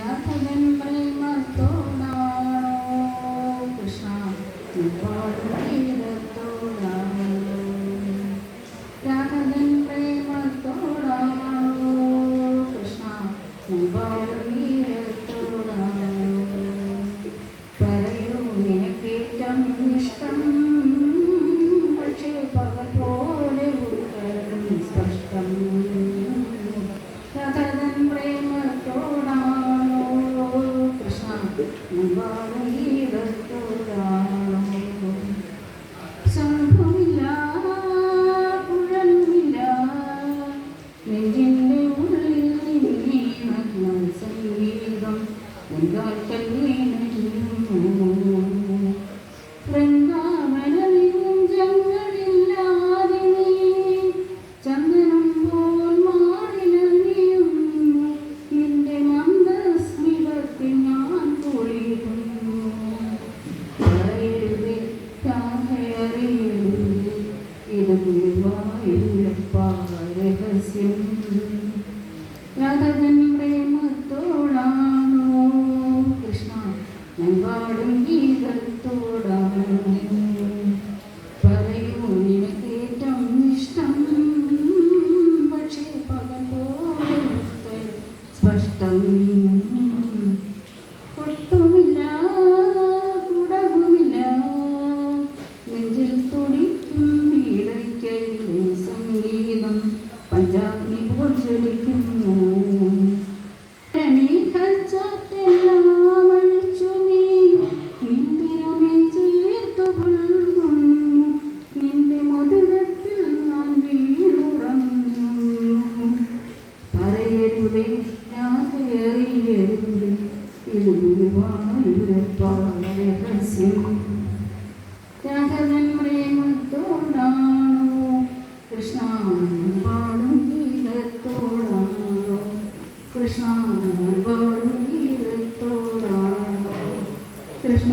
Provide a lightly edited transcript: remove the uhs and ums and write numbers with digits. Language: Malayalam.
രാഘവൻ പ്രേമത്തോടാണോ കൃഷ്ണ ഗീതത്തോടാണോ രാഘവൻ പ്രേമത്തോടാണോ കൃഷ്ണ ഗീതത്തോടാണോ പറയൂ നിനക്കേറ്റം ഇഷ്ടം പക്ഷേ പകൽ പോലെ ഉത്തരം സ്പഷ്ടം രാഘവൻ പ്രേമത്തോടാണോ കൃഷ്ണ ഗീതത്തോടാണോ സംഭവമില്ല കുഴലുമില്ല നെഞ്ചിൻ്റെ ഉള്ളിൽ നിന്നേ മഗ്നം സംഗീതം എന്താൽ വൃന്ദാവനവിഞ്ചങ്ങളില്ലാതെ നീ ചന്ദനം പോൽ മാറിലറിയുന്നു നിന്റെ മന്ദസ്മിതത്തിൽ ഞാൻ പൊളിയുന്നു പറയരുതേ രാധയറിയരുതേ ഇത് ഗുരുവായൂരപ്പ രഹസ്യം രാധവൻ പ്രേമത്തോടാണോ കൃഷ്ണ പാടും ഗീതത്തോടാണോ പറയൂ നിനക്കേറ്റം ഇഷ്ടം പക്ഷേ പകൽ പോലെ സ്പഷ്ടം ഒട്ടുമില്ല കുടവുമില്ല നെഞ്ചിൽ തുടിക്കും വീടയ്ക്കയിലെ സംഗീതം പഞ്ചാഗ്നി പോൽ ജ്വലിക്കുന്നു െല്ലാം അഴിച്ചു നീ നിന്തിരമേ ചേർത്തു പുൽകുന്നു നിന്റെ മധുരത്തിൽ ഞാൻ വീണുറങ്ങുന്നു പറയരുതേ രാധയറിയരുതേ ഇത് ഗുരുവായൂരപ്പ രഹസ്യം രാഘവൻ പ്രേമത്തോടാണോ കൃഷ്ണ പാടും ഗീതത്തോടാണോ കൃഷ്ണ പാടും ഗീതത്തോടാണോ കൃഷ്ണ